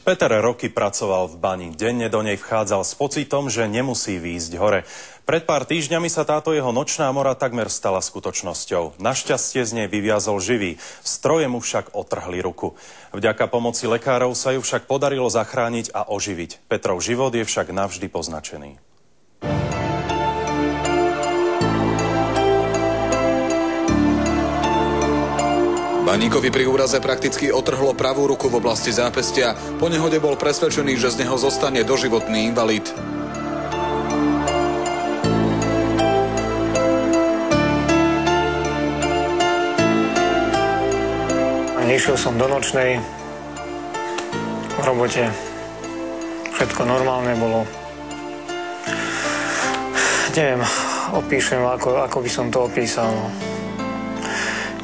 Peter roky pracoval v bani. Denne do nej vchádzal s pocitom, že nemusí výjsť hore. Pred pár týždňami sa táto jeho nočná mora takmer stala skutočnosťou. Našťastie z nej vyviazol živý. Stroje mu však otrhli ruku. Vďaka pomoci lekárov sa ju však podarilo zachrániť a oživiť. Petrov život je však navždy poznačený. Baníkovi pri úraze prakticky otrhlo pravú ruku v oblasti zápestia. Po nehode bol presvedčený, že z neho zostane doživotný invalid. Išiel som do nočnej, v robote všetko normálne bolo. Neviem, opíšem, ako by som to opísal.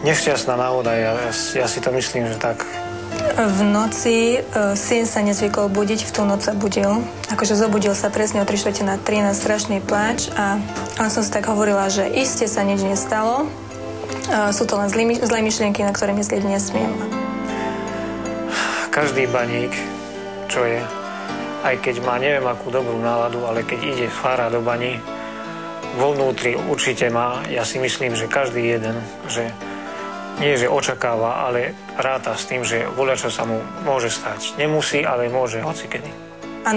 Nešťastná náhoda, ja si to myslím, že tak. V noci syn sa nezvykol budiť, v tú noc sa budil. Akože zobudil sa presne o 3/4 na 13, strašný pláč a som si tak hovorila, že iste sa nič nestalo. Sú to len zlé myšlienky, na ktoré myslieť nesmiem. Každý baník, čo je, aj keď má neviem akú dobrú náladu, ale keď ide fára do bani, vo vnútri určite má, ja si myslím, že každý jeden, že nie, že očakáva, ale ráta s tým, že voľačo sa mu môže stať. Nemusí, ale môže, hocikedy. A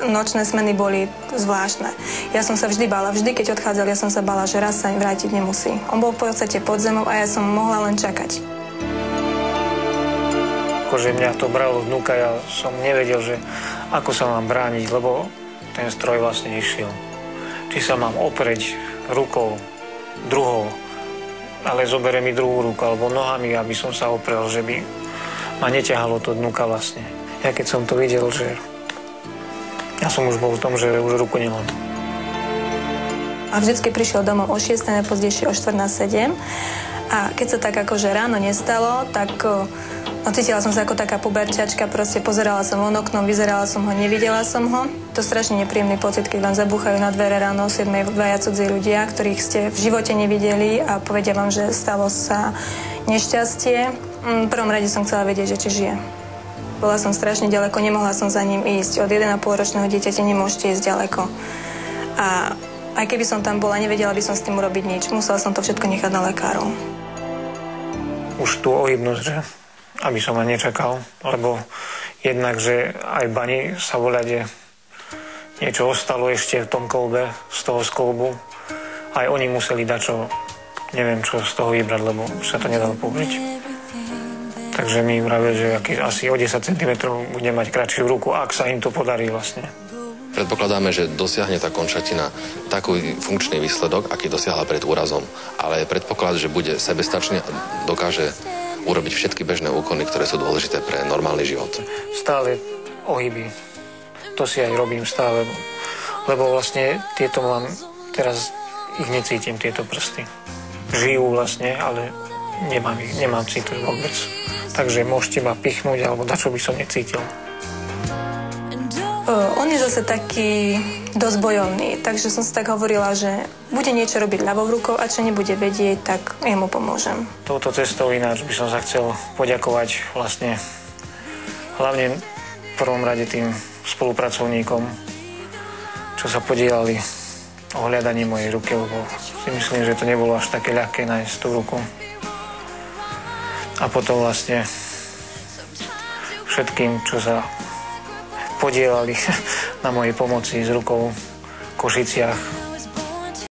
nočné smeny boli zvláštne. Ja som sa vždy bála, keď odchádzal, ja som sa bála, že raz sa vrátiť nemusí. On bol v podstate pod zemou a ja som mohla len čakať. Akože mňa to bralo vnúka, ja som nevedel, že ako sa mám brániť, lebo ten stroj vlastne išiel. Či sa mám oprieť rukou druhou, ale zobere mi druhú ruku, alebo nohami, aby som sa oprel, že by ma neťahalo to dnuka vlastne. Ja keď som to videl, že ja som už bol v tom, že už ruku nemám. A vždycky prišiel domov o 6, najpozdejšie o 6:45. A keď sa tak akože ráno nestalo, tak cítila som sa ako taká puberťačka, proste pozerala som von oknom, vyzerala som ho, nevidela som ho. To je strašne nepríjemný pocit, keď vám zabúchajú na dvere ráno o 7 dvaja cudzí ľudia, ktorých ste v živote nevideli a povedia vám, že stalo sa nešťastie. V prvom rade som chcela vedieť, že či žije. Bola som strašne ďaleko, nemohla som za ním ísť. Od 1,5-ročného dieťaťa nemôžete ísť ďaleko. A aj keby som tam bola, nevedela by som s tým urobiť nič. Musela som to všetko nechať na lekárov. Už tú ohybnosť, že aby som ma nečakal, lebo jednak, že aj v bani sa voľade niečo ostalo ešte v tom kolbe, z toho skolbu. Aj oni museli dať čo, neviem čo z toho vybrať, lebo sa to nedalo použiť. Takže mi vravia, že asi o 10 cm bude mať kratšiu ruku, ak sa im to podarí vlastne. Predpokladáme, že dosiahne tá končatina taký funkčný výsledok, aký dosiahla pred úrazom. Ale predpoklad, že bude sebestačný a dokáže urobiť všetky bežné úkony, ktoré sú dôležité pre normálny život. Stále ohyby. To si aj robím stále. Lebo vlastne tieto mám, teraz ich necítim, tieto prsty. Žijú vlastne, ale nemám citu vôbec. Takže môžete ma pichnúť, alebo dačo by som necítil. On je zase taký dosť bojovný, takže som si tak hovorila, že bude niečo robiť ľavou rukou a čo nebude vedieť, tak ja mu pomôžem. Touto cestou ináč by som sa chcel poďakovať vlastne hlavne v prvom rade tým spolupracovníkom, čo sa podielali o hľadaní mojej ruky, lebo si myslím, že to nebolo až také ľahké nájsť tú ruku. A potom vlastne všetkým, čo sa podielali na mojej pomoci s rukou v Košiciach,